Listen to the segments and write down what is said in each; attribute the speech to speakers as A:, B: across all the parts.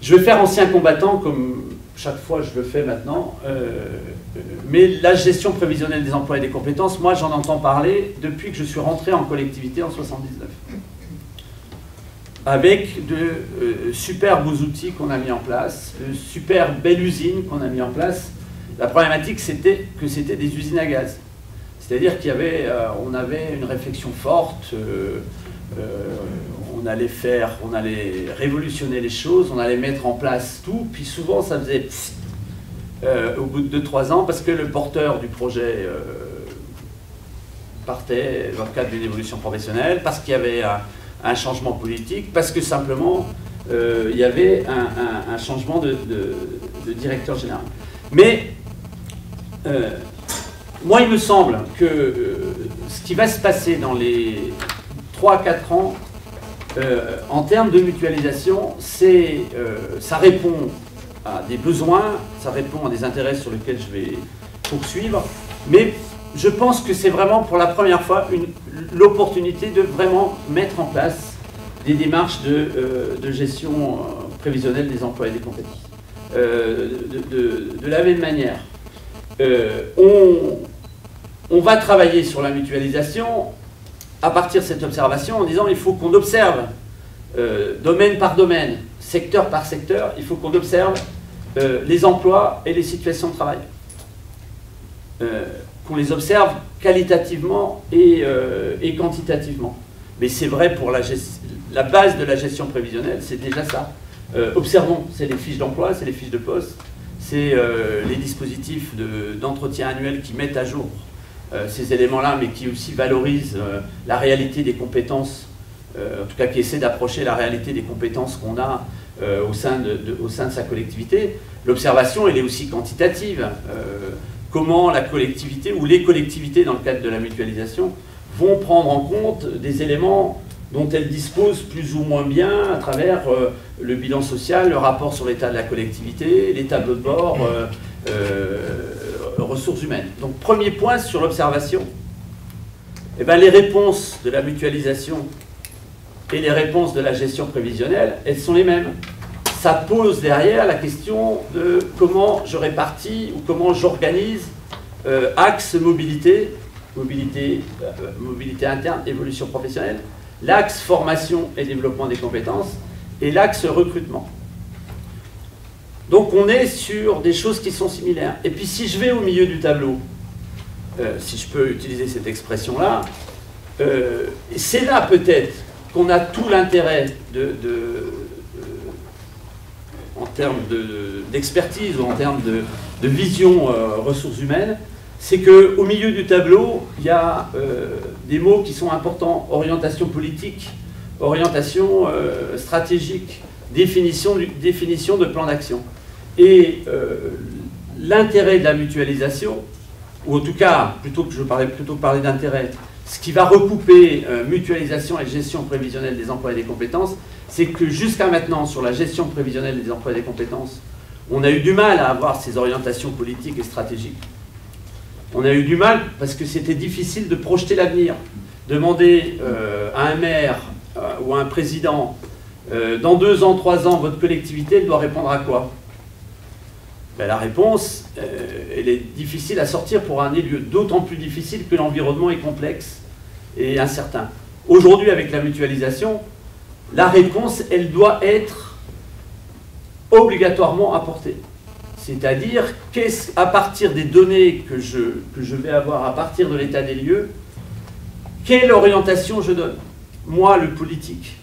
A: Je vais faire ancien combattant, comme chaque fois je le fais maintenant, mais la gestion prévisionnelle des emplois et des compétences, moi j'en entends parler depuis que je suis rentré en collectivité en 79. Avec de super beaux outils qu'on a mis en place, de super belles usines qu'on a mis en place. La problématique, c'était que c'était des usines à gaz. C'est-à-dire qu'il y avait, on avait une réflexion forte, on allait révolutionner les choses, on allait mettre en place tout, puis souvent ça faisait au bout de 2-3 ans, parce que le porteur du projet partait dans le cadre d'une évolution professionnelle, parce qu'il y avait un changement politique, parce que simplement il y avait un changement de directeur général. Mais moi il me semble que ce qui va se passer dans les 3-4 ans en termes de mutualisation, ça répond à des besoins, ça répond à des intérêts sur lesquels je vais poursuivre, mais je pense que c'est vraiment pour la première fois l'opportunité de vraiment mettre en place des démarches de gestion prévisionnelle des emplois et des compétences. De la même manière, on va travailler sur la mutualisation à partir de cette observation en disant il faut qu'on observe domaine par domaine, secteur par secteur, il faut qu'on observe les emplois et les situations de travail. Qu'on les observe qualitativement et quantitativement. Mais c'est vrai pour la base de la gestion prévisionnelle, c'est déjà ça. Observons, c'est les fiches d'emploi, c'est les fiches de poste, c'est les dispositifs d'entretien annuel qui mettent à jour ces éléments-là, mais qui aussi valorisent la réalité des compétences, en tout cas qui essaient d'approcher la réalité des compétences qu'on a au sein de sa collectivité. L'observation, elle est aussi quantitative. Comment la collectivité ou les collectivités, dans le cadre de la mutualisation, vont prendre en compte des éléments dont elles disposent plus ou moins bien à travers le bilan social, le rapport sur l'état de la collectivité, les tableaux de bord, ressources humaines. Donc premier point sur l'observation, eh bien, les réponses de la mutualisation et les réponses de la gestion prévisionnelle, elles sont les mêmes. Ça pose derrière la question de comment je répartis ou comment j'organise axe mobilité interne, évolution professionnelle, l'axe formation et développement des compétences et l'axe recrutement. Donc on est sur des choses qui sont similaires. Et puis si je vais au milieu du tableau, si je peux utiliser cette expression-là, c'est là peut-être qu'on a tout l'intérêt en termes d'expertise ou en termes de vision ressources humaines, c'est qu'au milieu du tableau, il y a des mots qui sont importants: orientation politique, orientation stratégique, définition de plan d'action. Et l'intérêt de la mutualisation, ou en tout cas, plutôt que parler d'intérêt, ce qui va recouper mutualisation et gestion prévisionnelle des emplois et des compétences, c'est que jusqu'à maintenant, sur la gestion prévisionnelle des emplois et des compétences, on a eu du mal à avoir ces orientations politiques et stratégiques. On a eu du mal parce que c'était difficile de projeter l'avenir. Demander à un maire ou à un président, dans 2 ans, 3 ans, votre collectivité, elle doit répondre à quoi? Ben, la réponse, elle est difficile à sortir pour un élu, d'autant plus difficile que l'environnement est complexe et incertain. Aujourd'hui, avec la mutualisation, la réponse, elle doit être obligatoirement apportée. C'est-à-dire, à partir des données que je vais avoir, à partir de l'état des lieux, quelle orientation je donne? Moi, le politique.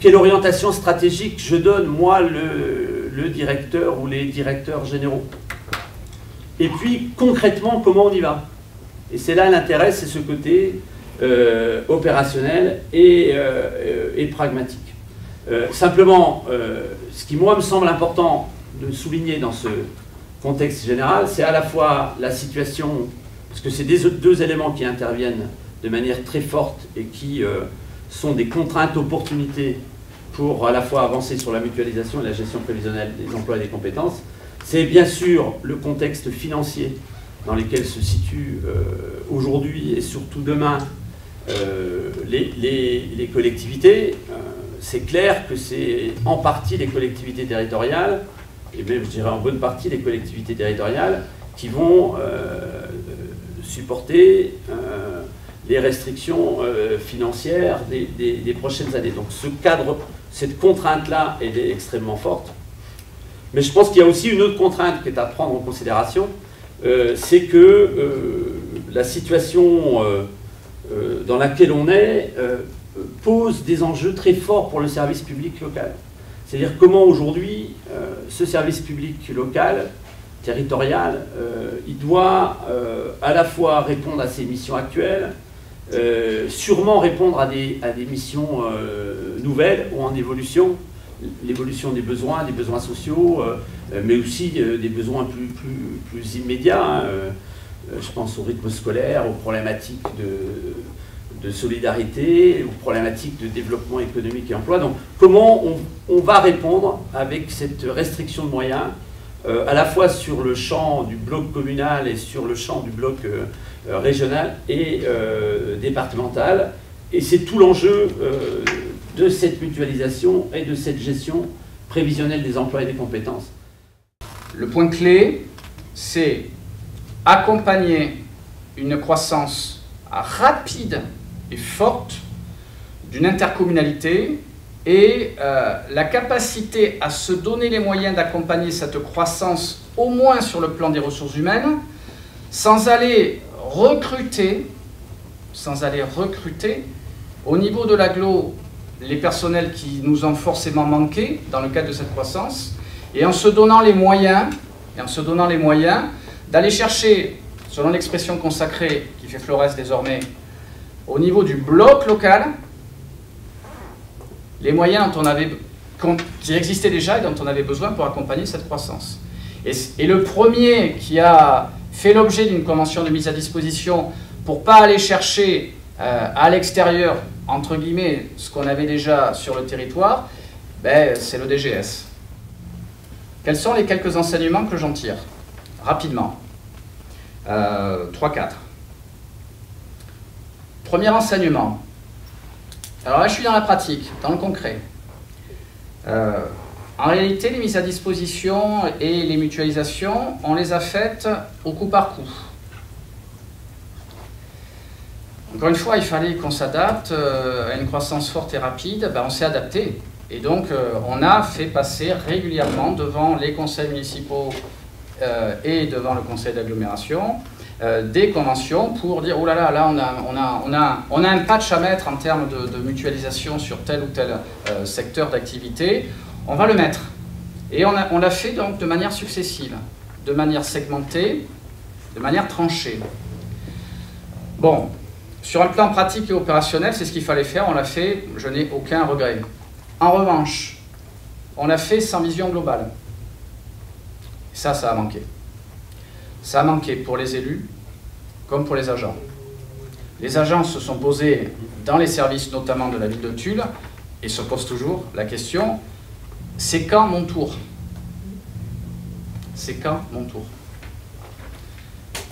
A: Quelle orientation stratégique je donne? Moi, le directeur ou les directeurs généraux. Et puis, concrètement, comment on y va? Et c'est là l'intérêt, c'est ce côté opérationnel et pragmatique. Simplement, ce qui, moi, me semble important de souligner dans ce contexte général, c'est à la fois la situation, parce que c'est deux éléments qui interviennent de manière très forte et qui sont des contraintes opportunités pour à la fois avancer sur la mutualisation et la gestion prévisionnelle des emplois et des compétences. C'est bien sûr le contexte financier dans lequel se situent aujourd'hui et surtout demain les collectivités. c'est clair que c'est en partie les collectivités territoriales, et même je dirais en bonne partie les collectivités territoriales, qui vont supporter les restrictions financières des prochaines années. Donc ce cadre, cette contrainte-là, elle est extrêmement forte. Mais je pense qu'il y a aussi une autre contrainte qui est à prendre en considération, c'est que la situation dans laquelle on est pose des enjeux très forts pour le service public local. C'est-à-dire comment aujourd'hui ce service public local, territorial, il doit à la fois répondre à ses missions actuelles, sûrement répondre à des missions nouvelles ou en évolution, l'évolution des besoins sociaux, mais aussi des besoins plus immédiats. Hein. Je pense au rythme scolaire, aux problématiques de solidarité, aux problématiques de développement économique et emploi. Donc comment on va répondre avec cette restriction de moyens, à la fois sur le champ du bloc communal et sur le champ du bloc régional et départemental. Et c'est tout l'enjeu de cette mutualisation et de cette gestion prévisionnelle des emplois et des compétences.
B: Le point clé, c'est accompagner une croissance rapide et forte d'une intercommunalité et la capacité à se donner les moyens d'accompagner cette croissance, au moins sur le plan des ressources humaines, sans aller recruter au niveau de l'agglo les personnels qui nous ont forcément manqué dans le cadre de cette croissance, et en se donnant les moyens, d'aller chercher, selon l'expression consacrée qui fait Flores désormais, au niveau du bloc local, les moyens qui existaient déjà et dont on avait besoin pour accompagner cette croissance. Et le premier qui a fait l'objet d'une convention de mise à disposition pour ne pas aller chercher à l'extérieur, entre guillemets, ce qu'on avait déjà sur le territoire, c'est le DGS. Quels sont les quelques enseignements que j'en tire? Rapidement. 3-4. Premier enseignement. Alors là, je suis dans la pratique, dans le concret. En réalité, les mises à disposition et les mutualisations, on les a faites au coup par coup. Encore une fois, il fallait qu'on s'adapte à une croissance forte et rapide. On s'est adapté. Et donc, on a fait passer régulièrement devant les conseils municipaux et devant le conseil d'agglomération des conventions pour dire « Oh là là, là on a un patch à mettre en termes de mutualisation sur tel ou tel secteur d'activité, on va le mettre. » Et on l'a fait donc de manière successive, de manière segmentée, de manière tranchée. Bon, sur un plan pratique et opérationnel, c'est ce qu'il fallait faire, on l'a fait, je n'ai aucun regret. En revanche, on l'a fait sans vision globale. Ça a manqué. Ça a manqué pour les élus comme pour les agents. Les agents se sont posés dans les services, notamment de la ville de Tulle, et se posent toujours la question, c'est quand mon tour? C'est quand mon tour?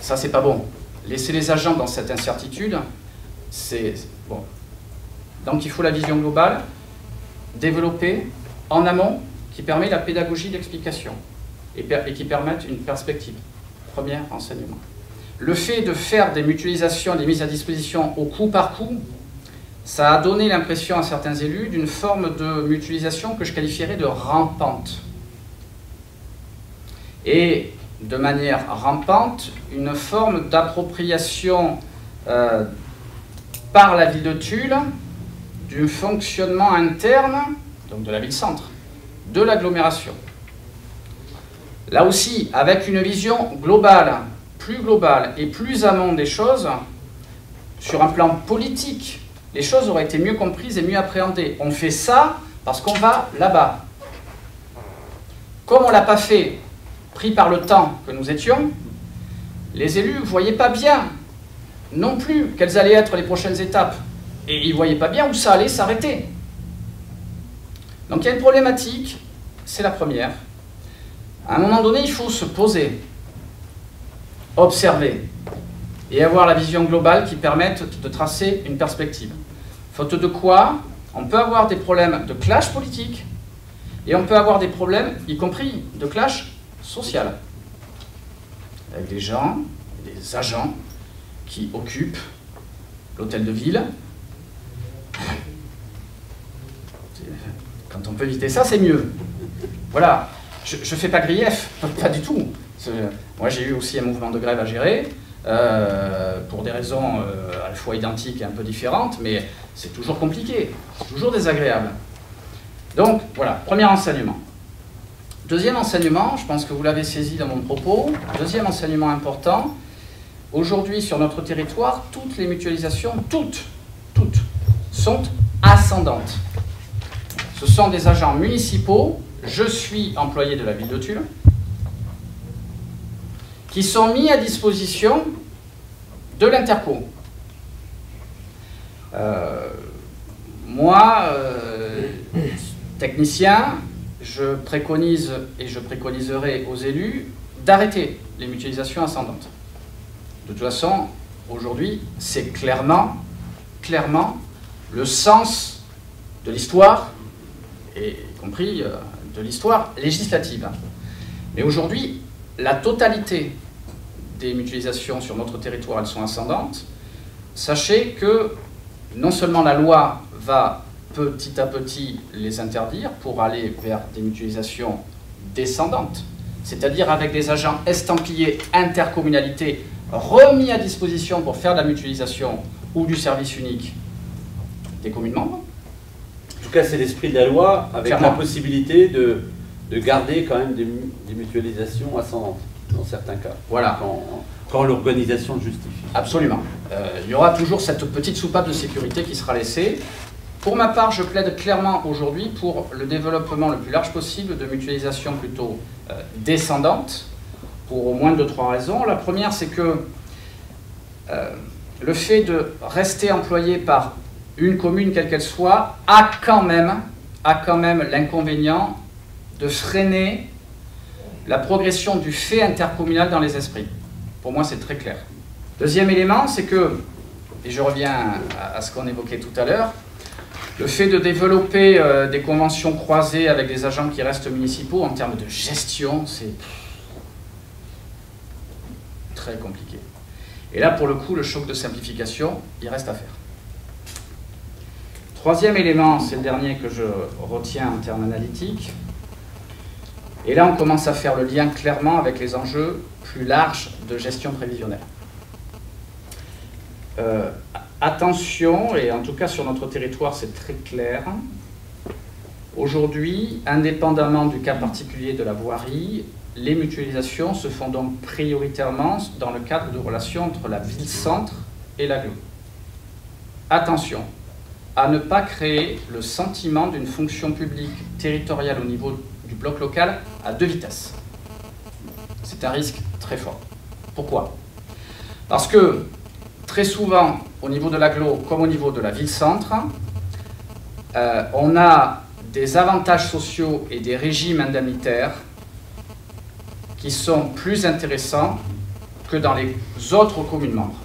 B: Ça, c'est pas bon. Laisser les agents dans cette incertitude, c'est bon. Donc il faut la vision globale, développée en amont, qui permet la pédagogie d'explication et qui permette une perspective. Premier enseignement. Le fait de faire des mutualisations, des mises à disposition au coup par coup, ça a donné l'impression à certains élus d'une forme de mutualisation que je qualifierais de rampante. Et de manière rampante, une forme d'appropriation par la ville de Tulle du fonctionnement interne, donc de la ville-centre, de l'agglomération. Là aussi, avec une vision globale et plus amont des choses, sur un plan politique, les choses auraient été mieux comprises et mieux appréhendées. On fait ça parce qu'on va là-bas. Comme on ne l'a pas fait, pris par le temps que nous étions, les élus ne voyaient pas bien non plus quelles allaient être les prochaines étapes. Et ils ne voyaient pas bien où ça allait s'arrêter. Donc il y a une problématique, c'est la première. À un moment donné, il faut se poser, observer et avoir la vision globale qui permette de tracer une perspective. Faute de quoi, On peut avoir des problèmes de clash politique et on peut avoir des problèmes, y compris de clash social, avec des gens, des agents qui occupent l'hôtel de ville. Quand on peut éviter ça, c'est mieux. Voilà, je ne fais pas grief, pas du tout. Moi, j'ai eu aussi un mouvement de grève à gérer, pour des raisons à la fois identiques et un peu différentes, mais c'est toujours compliqué, c'est toujours désagréable. Donc, voilà, premier enseignement. Deuxième enseignement, je pense que vous l'avez saisi dans mon propos, deuxième enseignement important, aujourd'hui sur notre territoire, toutes les mutualisations, toutes, sont ascendantes. Ce sont des agents municipaux, je suis employé de la ville de Tulle, qui sont mis à disposition de l'Interco. Moi, technicien, je préconise et je préconiserai aux élus d'arrêter les mutualisations ascendantes. De toute façon, aujourd'hui, c'est clairement le sens de l'histoire, et y compris de l'histoire législative. Mais aujourd'hui, la totalité des mutualisations sur notre territoire, elles sont ascendantes. Sachez que non seulement la loi va petit à petit les interdire pour aller vers des mutualisations descendantes, c'est-à-dire avec des agents estampillés intercommunalité remis à disposition pour faire de la mutualisation ou du service unique des communes membres.
A: En tout cas, c'est l'esprit de la loi, avec
B: Clairement.
A: la possibilité de garder quand même des mutualisations ascendantes, dans certains cas.
B: Voilà.
A: Quand l'organisation le justifie.
B: Absolument. Il y aura toujours cette petite soupape de sécurité qui sera laissée. Pour ma part, je plaide clairement aujourd'hui pour le développement le plus large possible de mutualisation plutôt descendante, pour au moins 2-3 raisons. La première, c'est que le fait de rester employé par une commune, quelle qu'elle soit, a quand même l'inconvénient de freiner la progression du fait intercommunal dans les esprits. Pour moi, c'est très clair. Deuxième élément, c'est que, et je reviens à ce qu'on évoquait tout à l'heure, le fait de développer des conventions croisées avec des agents qui restent municipaux, en termes de gestion, c'est très compliqué. Et là, pour le coup, le choc de simplification, il reste à faire. Troisième élément, c'est le dernier que je retiens en termes analytiques. Et là, on commence à faire le lien clairement avec les enjeux plus larges de gestion prévisionnelle. Attention, et en tout cas sur notre territoire, c'est très clair. Aujourd'hui, indépendamment du cas particulier de la voirie, les mutualisations se font donc prioritairement dans le cadre de relations entre la ville-centre et l'agglo. Attention à ne pas créer le sentiment d'une fonction publique territoriale au niveau du bloc local à 2 vitesses. C'est un risque très fort. Pourquoi? Parce que très souvent, au niveau de l'agglo comme au niveau de la ville-centre, on a des avantages sociaux et des régimes indemnitaires qui sont plus intéressants que dans les autres communes membres.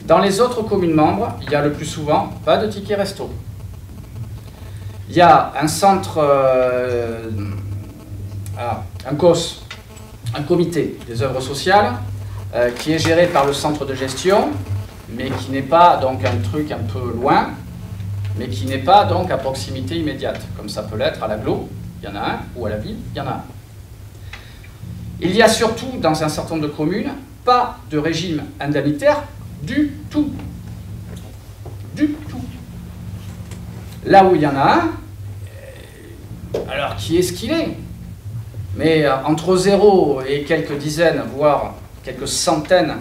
B: Dans les autres communes membres, il y a le plus souvent pas de ticket resto. Il y a un centre, un COS, un comité des œuvres sociales, qui est géré par le centre de gestion, mais qui n'est pas donc un truc un peu loin, mais qui n'est pas donc à proximité immédiate, comme ça peut l'être à l'agglo, il y en a un, ou à la ville, il y en a un. Il y a surtout, dans un certain nombre de communes, pas de régime indemnitaire du tout. Du tout. Là où il y en a un, alors qui est ce qu'il est? Mais entre 0 et quelques dizaines, voire quelques centaines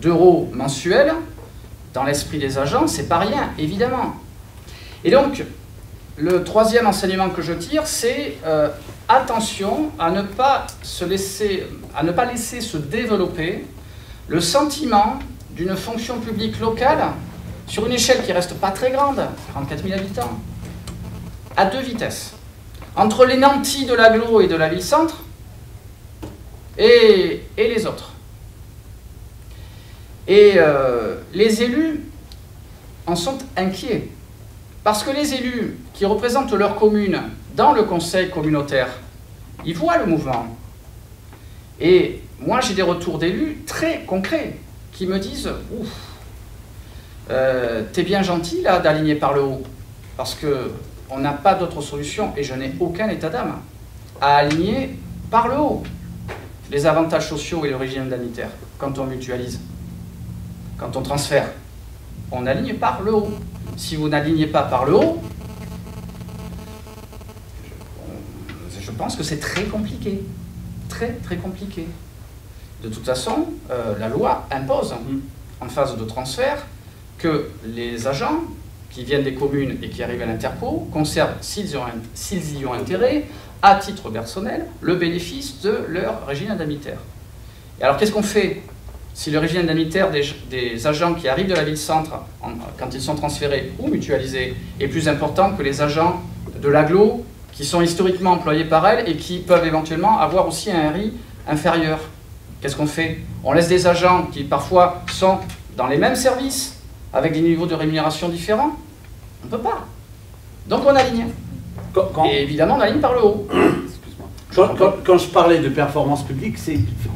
B: d'euros mensuels, dans l'esprit des agents, c'est pas rien, évidemment. Et donc, le troisième enseignement que je tire, c'est attention à ne pas laisser se développer le sentiment d'une fonction publique locale sur une échelle qui reste pas très grande, 44 000 habitants, à 2 vitesses. Entre les nantis de l'agglo et de la ville-centre et les autres. Et les élus en sont inquiets. Parce que les élus qui représentent leur commune dans le conseil communautaire, ils voient le mouvement. Et moi, j'ai des retours d'élus très concrets qui me disent « Ouf, t'es bien gentil là d'aligner par le haut, parce qu'on n'a pas d'autre solution et je n'ai aucun état d'âme à aligner par le haut les avantages sociaux et le régime indemnitaire quand on mutualise, quand on transfère. On aligne par le haut. Si vous n'alignez pas par le haut, je pense que c'est très compliqué. Très, très compliqué. De toute façon, la loi impose, en phase de transfert, que les agents qui viennent des communes et qui arrivent à l'Interco conservent, s'ils y ont intérêt, à titre personnel, le bénéfice de leur régime indemnitaire. Et alors, qu'est-ce qu'on fait si le régime indemnitaire des agents qui arrivent de la ville-centre, quand ils sont transférés ou mutualisés, est plus important que les agents de l'agglo qui sont historiquement employés par elle et qui peuvent éventuellement avoir aussi un RI inférieur? Qu'est-ce qu'on fait? On laisse des agents qui parfois sont dans les mêmes services, avec des niveaux de rémunération différents? On ne peut pas. Donc on aligne. Et évidemment, on aligne par le haut.
A: Quand je parlais de performance publique,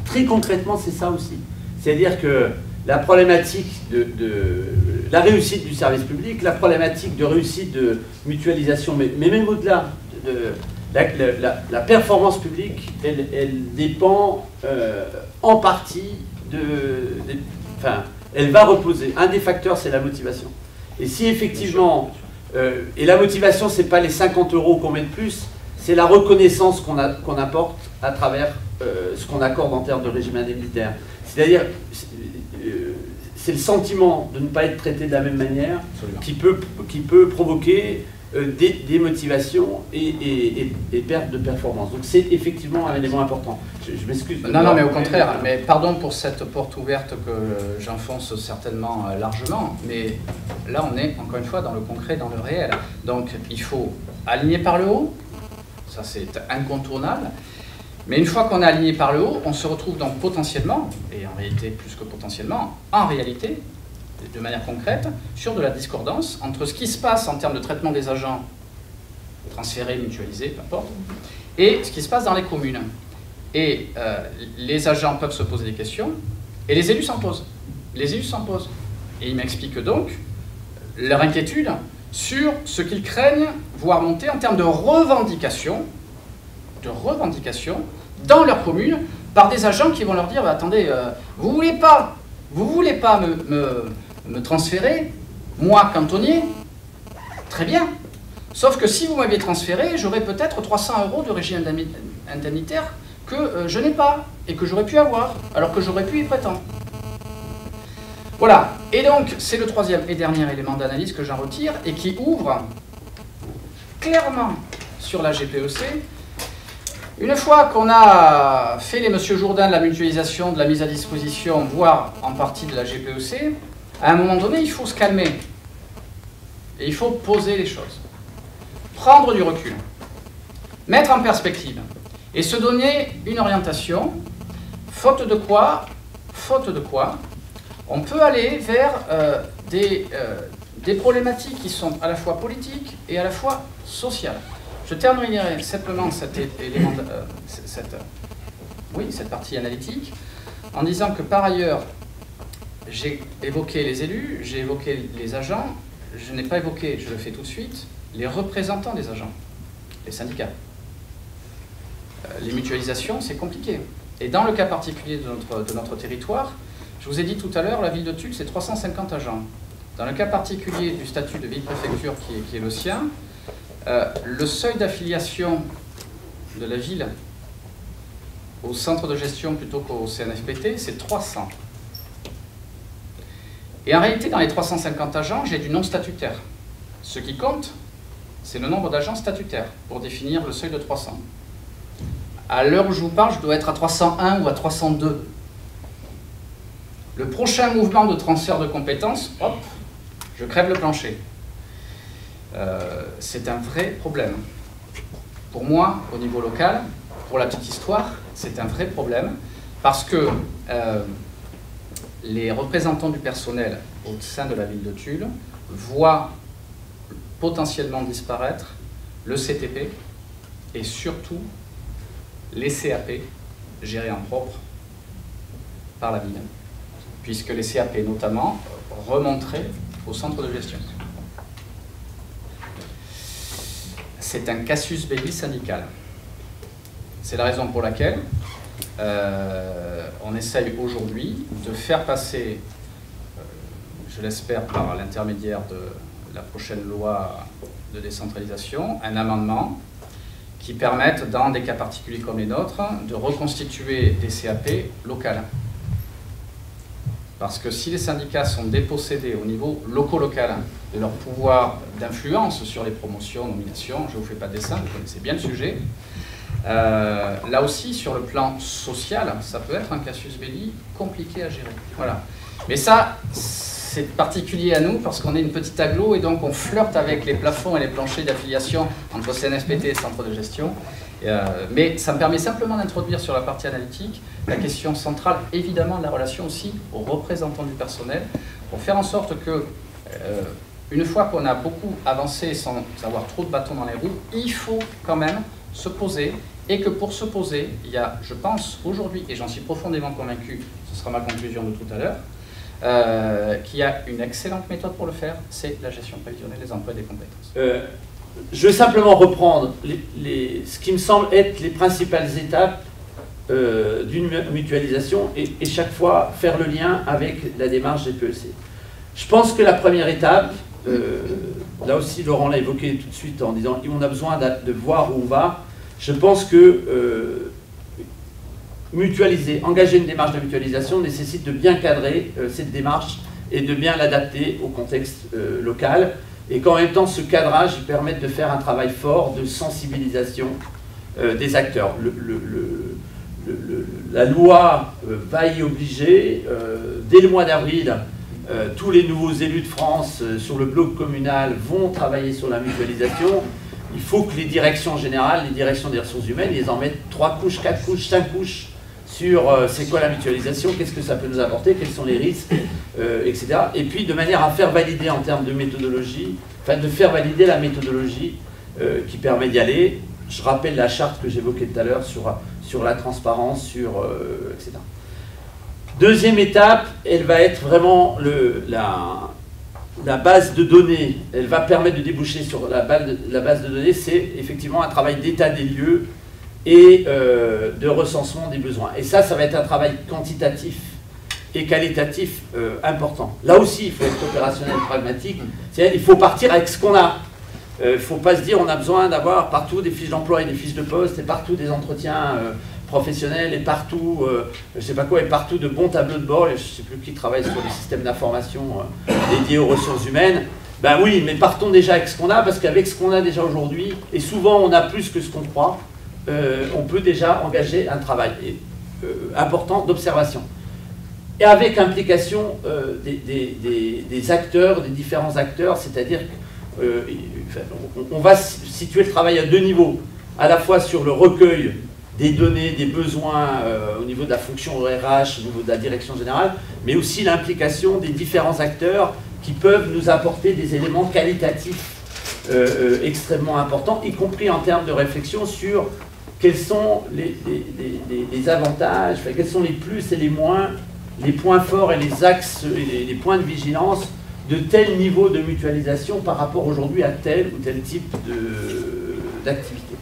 A: très concrètement, c'est ça aussi. C'est-à-dire que la problématique de la réussite du service public, la problématique de réussite de mutualisation, mais même au-delà, la performance publique, elle dépend en partie enfin, elle va reposer. Un des facteurs, c'est la motivation. Et si effectivement, et la motivation, c'est pas les 50 € qu'on met de plus, c'est la reconnaissance qu'on apporte à travers ce qu'on accorde en termes de régime indemnitaire. C'est-à-dire, c'est le sentiment de ne pas être traité de la même manière qui peut provoquer des motivations et perte de performance. Donc c'est effectivement un élément important. Je m'excuse.
B: Non, mais au contraire. Mais pardon pour cette porte ouverte que j'enfonce certainement largement. Mais là, on est encore une fois dans le concret, dans le réel. Donc il faut aligner par le haut. Ça, c'est incontournable. Mais une fois qu'on est aligné par le haut, on se retrouve donc potentiellement, et en réalité plus que potentiellement, en réalité, de manière concrète, sur de la discordance entre ce qui se passe en termes de traitement des agents transférés, mutualisés, peu importe, et ce qui se passe dans les communes. Et les agents peuvent se poser des questions, et les élus s'en posent. Les élus s'en posent. Et ils m'expliquent donc leur inquiétude sur ce qu'ils craignent voir monter en termes de revendications dans leur commune par des agents qui vont leur dire bah, attendez, vous voulez pas me transférer, moi cantonnier, très bien. Sauf que si vous m'aviez transféré, j'aurais peut-être 300 € de régime indemnitaire que je n'ai pas et que j'aurais pu avoir, alors que j'aurais pu y prétendre. Voilà. Et donc, c'est le troisième et dernier élément d'analyse que j'en retire et qui ouvre clairement sur la GPEC. Une fois qu'on a fait les Monsieur Jourdain de la mutualisation, de la mise à disposition, voire en partie de la GPEC, à un moment donné, il faut se calmer. Et il faut poser les choses. Prendre du recul. Mettre en perspective. Et se donner une orientation, faute de quoi, on peut aller vers des problématiques qui sont à la fois politiques et à la fois sociales. Je terminerai simplement cette partie analytique en disant que par ailleurs, j'ai évoqué les élus, j'ai évoqué les agents, je n'ai pas évoqué, je le fais tout de suite, les représentants des agents, les syndicats. Les mutualisations, c'est compliqué. Et dans le cas particulier de notre territoire, je vous ai dit tout à l'heure, la ville de Tulle, c'est 350 agents. Dans le cas particulier du statut de ville-préfecture qui est le sien, le seuil d'affiliation de la ville au centre de gestion plutôt qu'au CNFPT, c'est 300. Et en réalité, dans les 350 agents, j'ai du non statutaire. Ce qui compte, c'est le nombre d'agents statutaires pour définir le seuil de 300. À l'heure où je vous parle, je dois être à 301 ou à 302. Le prochain mouvement de transfert de compétences, hop, je crève le plancher. C'est un vrai problème. Pour moi, au niveau local, pour la petite histoire, c'est un vrai problème parce que les représentants du personnel au sein de la ville de Tulle voient potentiellement disparaître le CTP et surtout les CAP gérés en propre par la ville, puisque les CAP notamment remonteraient au centre de gestion. C'est un casus belli syndical. C'est la raison pour laquelle on essaye aujourd'hui de faire passer, je l'espère par l'intermédiaire de la prochaine loi de décentralisation, un amendement qui permette, dans des cas particuliers comme les nôtres, de reconstituer des CAP locales. Parce que si les syndicats sont dépossédés au niveau local de leur pouvoir d'influence sur les promotions, nominations, je ne vous fais pas de dessin, vous connaissez bien le sujet, là aussi, sur le plan social, ça peut être un casus belli compliqué à gérer. Voilà. Mais ça, c'est particulier à nous parce qu'on est une petite agglo et donc on flirte avec les plafonds et les planchers d'affiliation entre CNFPT et centre de gestion. Mais ça me permet simplement d'introduire sur la partie analytique la question centrale, évidemment, de la relation aussi aux représentants du personnel, pour faire en sorte que, une fois qu'on a beaucoup avancé sans avoir trop de bâtons dans les roues, il faut quand même se poser, et que pour se poser, il y a, je pense, aujourd'hui, et j'en suis profondément convaincu, ce sera ma conclusion de tout à l'heure, qu'il y a une excellente méthode pour le faire, c'est la gestion prévisionnelle des emplois et des compétences.
A: Je vais simplement reprendre ce qui me semble être les principales étapes d'une mutualisation et chaque fois faire le lien avec la démarche des PEC. Je pense que la première étape, là aussi Laurent l'a évoqué tout de suite en disant qu'on a besoin de voir où on va. Je pense que mutualiser, engager une démarche de mutualisation nécessite de bien cadrer cette démarche et de bien l'adapter au contexte local. Et qu'en même temps, ce cadrage permet de faire un travail fort de sensibilisation des acteurs. La loi va y obliger. Dès le mois d'avril, tous les nouveaux élus de France sur le bloc communal vont travailler sur la mutualisation. Il faut que les directions générales, les directions des ressources humaines, ils en mettent 3 couches, 4 couches, 5 couches sur c'est quoi la mutualisation, qu'est-ce que ça peut nous apporter, quels sont les risques, etc. Et puis de manière à faire valider en termes de méthodologie, enfin de faire valider la méthodologie qui permet d'y aller. Je rappelle la charte que j'évoquais tout à l'heure sur la transparence, etc. Deuxième étape, elle va être vraiment la base de données. Elle va permettre de déboucher sur la base de données. C'est effectivement un travail d'état des lieux et de recensement des besoins. Et ça va être un travail quantitatif et qualitatif important. Là aussi, il faut être opérationnel, pragmatique. C'est-à-dire qu'il faut partir avec ce qu'on a. Il ne faut pas se dire on a besoin d'avoir partout des fiches d'emploi et des fiches de poste, et partout des entretiens professionnels, et partout, je ne sais pas quoi, et partout de bons tableaux de bord. Je ne sais plus qui travaille sur les systèmes d'information dédiés aux ressources humaines. Ben oui, mais partons déjà avec ce qu'on a, parce qu'avec ce qu'on a déjà aujourd'hui, et souvent on a plus que ce qu'on croit, on peut déjà engager un travail important d'observation. Et avec implication des acteurs, des différents acteurs, c'est-à-dire qu'on va situer le travail à 2 niveaux, à la fois sur le recueil des données, des besoins au niveau de la fonction RH, au niveau de la direction générale, mais aussi l'implication des différents acteurs qui peuvent nous apporter des éléments qualitatifs extrêmement importants, y compris en termes de réflexion sur quels sont les avantages, enfin, quels sont les plus et les moins, les points forts et les axes et les points de vigilance de tel niveau de mutualisation par rapport aujourd'hui à tel ou tel type d'activité.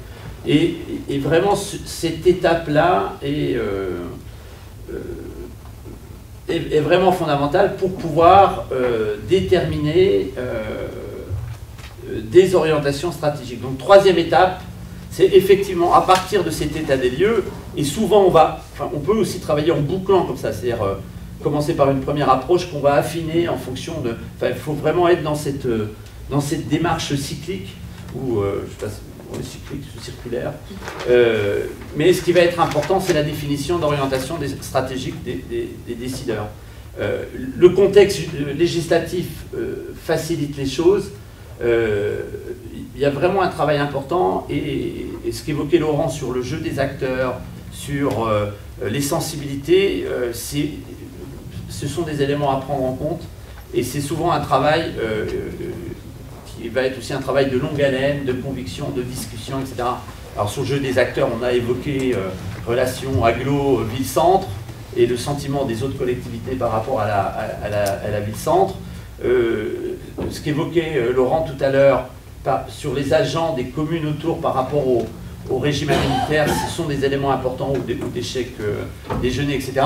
A: Et vraiment, cette étape-là est vraiment fondamentale pour pouvoir déterminer des orientations stratégiques. Donc, troisième étape, c'est effectivement à partir de cet état des lieux, et souvent on peut aussi travailler en bouclant comme ça, c'est-à-dire commencer par une première approche qu'on va affiner en fonction de... Enfin, il faut vraiment être dans cette démarche cyclique, ou je sais pas si on est cyclique ou circulaire, mais ce qui va être important, c'est la définition d'orientation stratégique des décideurs. Le contexte législatif facilite les choses. Il y a vraiment un travail important, et ce qu'évoquait Laurent sur le jeu des acteurs, sur les sensibilités, ce sont des éléments à prendre en compte, et c'est souvent un travail qui va être aussi un travail de longue haleine, de conviction, de discussion, etc. Alors sur le jeu des acteurs, on a évoqué relation agglo-ville-centre et le sentiment des autres collectivités par rapport à la ville-centre. Ce qu'évoquait Laurent tout à l'heure sur les agents des communes autour par rapport au régime militaire, ce sont des éléments importants, ou des chèques déjeuner, etc.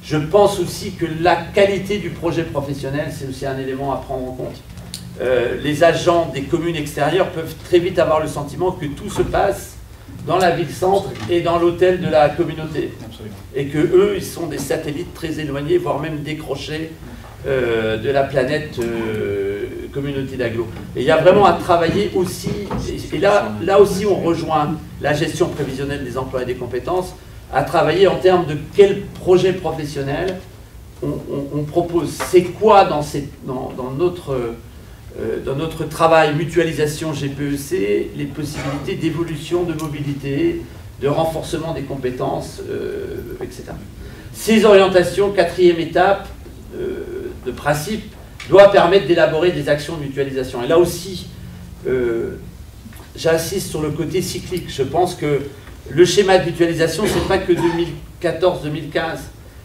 A: Je pense aussi que la qualité du projet professionnel, c'est aussi un élément à prendre en compte. Les agents des communes extérieures peuvent très vite avoir le sentiment que tout se passe dans la ville-centre et dans l'hôtel de la communauté. Absolument. Et que eux, ils sont des satellites très éloignés, voire même décrochés de la planète communauté d'agglo. Et il y a vraiment à travailler aussi, et là aussi on rejoint la gestion prévisionnelle des emplois et des compétences, à travailler en termes de quel projet professionnel on propose. C'est quoi dans notre travail mutualisation GPEC, les possibilités d'évolution, de mobilité, de renforcement des compétences, etc. Ces orientations, quatrième étape de principe, doit permettre d'élaborer des actions de mutualisation. Et là aussi, j'insiste sur le côté cyclique. Je pense que le schéma de mutualisation, c'est pas que 2014-2015,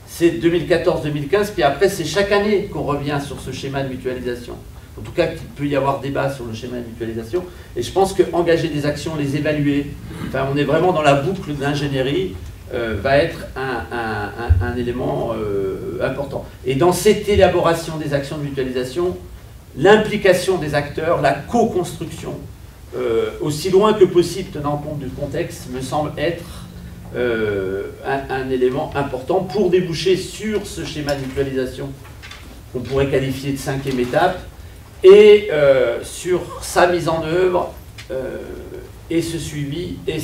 A: c'est 2014-2015, puis après c'est chaque année qu'on revient sur ce schéma de mutualisation. En tout cas, qu'il peut y avoir débat sur le schéma de mutualisation. Et je pense qu'engager des actions, les évaluer, enfin, on est vraiment dans la boucle d'ingénierie, va être un élément important. Et dans cette élaboration des actions de mutualisation, l'implication des acteurs, la co-construction, aussi loin que possible tenant compte du contexte, me semble être un élément important pour déboucher sur ce schéma de mutualisation qu'on pourrait qualifier de cinquième étape, et sur sa mise en œuvre et ce suivi et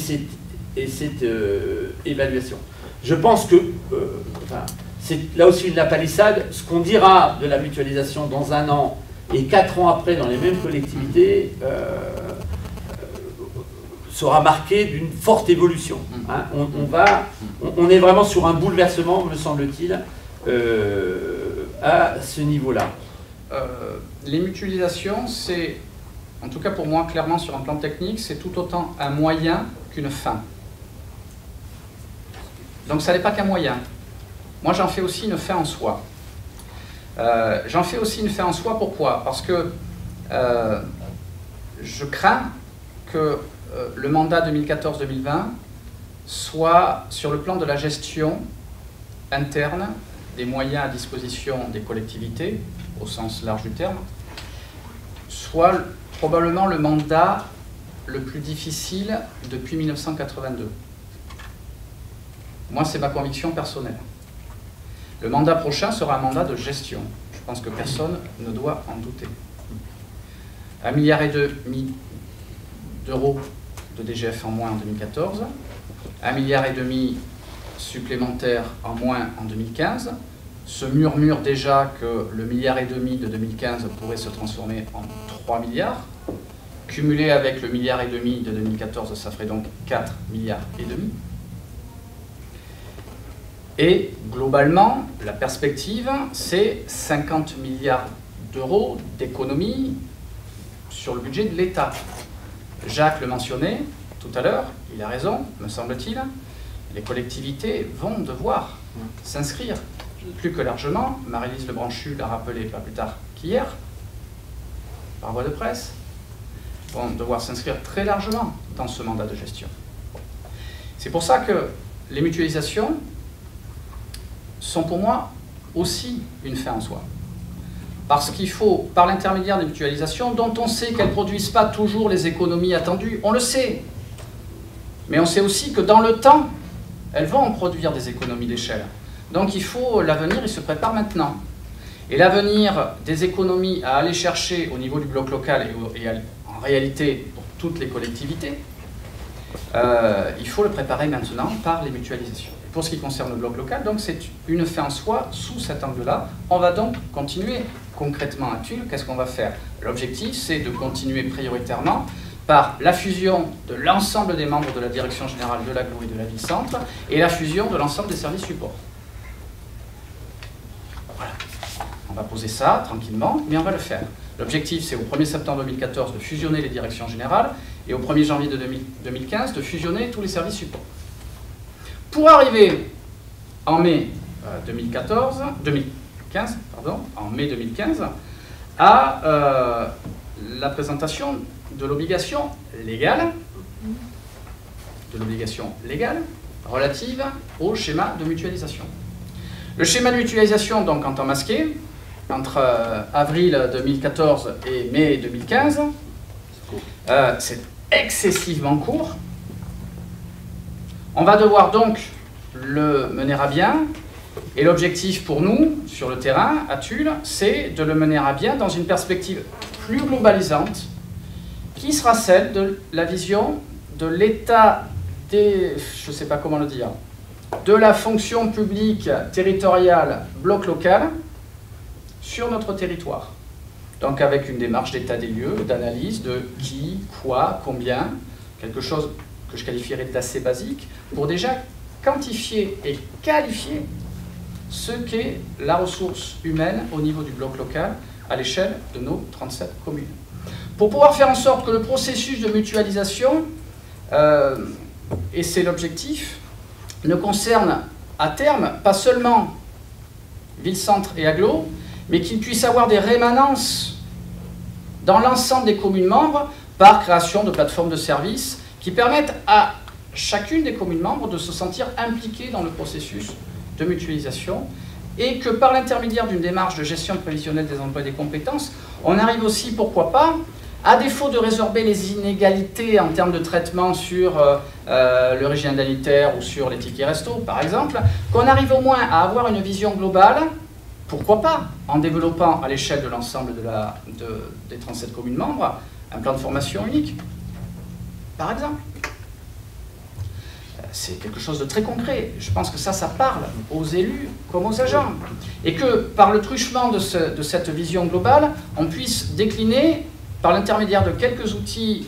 A: cette évaluation. Je pense que, c'est là aussi une lapalissade, ce qu'on dira de la mutualisation dans 1 an et 4 ans après dans les mêmes collectivités sera marqué d'une forte évolution. Hein. On est vraiment sur un bouleversement, me semble-t-il, à ce niveau-là.
B: Les mutualisations, c'est, en tout cas pour moi, clairement sur un plan technique, c'est tout autant un moyen qu'une fin. Donc ça n'est pas qu'un moyen. Moi j'en fais aussi une fin en soi. J'en fais aussi une fin en soi, pourquoi? Parce que je crains que le mandat 2014-2020 soit sur le plan de la gestion interne des moyens à disposition des collectivités, au sens large du terme, soit probablement le mandat le plus difficile depuis 1982. Moi, c'est ma conviction personnelle. Le mandat prochain sera un mandat de gestion. Je pense que personne ne doit en douter. 1,5 milliard d'euros de DGF en moins en 2014, 1,5 milliard supplémentaire en moins en 2015, se murmure déjà que le 1,5 milliard de 2015 pourrait se transformer en 3 milliards. Cumulé avec le 1,5 milliard de 2014, ça ferait donc 4,5 milliards. Et globalement, la perspective, c'est 50 milliards d'euros d'économies sur le budget de l'État. Jacques le mentionnait tout à l'heure, il a raison, me semble-t-il, les collectivités vont devoir s'inscrire plus que largement, Marie-Lise Lebranchu l'a rappelé pas plus tard qu'hier, par voie de presse, vont devoir s'inscrire très largement dans ce mandat de gestion. C'est pour ça que les mutualisations sont pour moi aussi une fin en soi. Parce qu'il faut, par l'intermédiaire des mutualisations, dont on sait qu'elles ne produisent pas toujours les économies attendues, on le sait. Mais on sait aussi que dans le temps, elles vont en produire des économies d'échelle. Donc il faut, l'avenir, il se prépare maintenant. Et l'avenir des économies à aller chercher au niveau du bloc local et en réalité pour toutes les collectivités, il faut le préparer maintenant par les mutualisations. Pour ce qui concerne le bloc local, donc c'est une fin en soi sous cet angle-là. On va donc continuer concrètement à Tulle. Qu'est-ce qu'on va faire? L'objectif, c'est de continuer prioritairement par la fusion de l'ensemble des membres de la direction générale de l'agglo et de la ville-centre et la fusion de l'ensemble des services supports. Voilà. On va poser ça tranquillement, mais on va le faire. L'objectif, c'est au 1er septembre 2014 de fusionner les directions générales et au 1er janvier de 2015 de fusionner tous les services support. Pour arriver en mai 2015, à la présentation de l'obligation légale relative au schéma de mutualisation. Le schéma de mutualisation, donc en temps masqué, entre avril 2014 et mai 2015, c'est excessivement court. On va devoir donc le mener à bien, et l'objectif pour nous, sur le terrain, à Tulle, c'est de le mener à bien dans une perspective plus globalisante, qui sera celle de la vision de l'état des, je ne sais pas comment le dire, de la fonction publique territoriale bloc local sur notre territoire. Donc avec une démarche d'état des lieux, d'analyse de qui, quoi, combien, quelque chose que je qualifierais d'assez basique, pour déjà quantifier et qualifier ce qu'est la ressource humaine au niveau du bloc local à l'échelle de nos 37 communes. Pour pouvoir faire en sorte que le processus de mutualisation, et c'est l'objectif, ne concerne à terme pas seulement ville-centre et agglo, mais qu'il puisse avoir des rémanences dans l'ensemble des communes membres par création de plateformes de services qui permettent à chacune des communes membres de se sentir impliquée dans le processus de mutualisation et que par l'intermédiaire d'une démarche de gestion prévisionnelle des emplois et des compétences, on arrive aussi, pourquoi pas, à défaut de résorber les inégalités en termes de traitement sur le régime indemnitaire ou sur les tickets resto, par exemple, qu'on arrive au moins à avoir une vision globale, pourquoi pas, en développant à l'échelle de l'ensemble des 37 communes membres, un plan de formation unique, par exemple. C'est quelque chose de très concret. Je pense que ça parle aux élus comme aux agents. Et que par le truchement de cette vision globale, on puisse décliner, par l'intermédiaire de quelques outils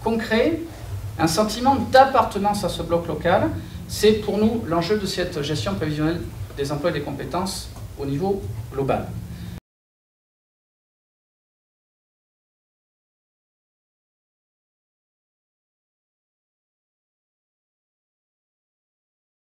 B: concrets, un sentiment d'appartenance à ce bloc local. C'est pour nous l'enjeu de cette gestion prévisionnelle des emplois et des compétences au niveau global.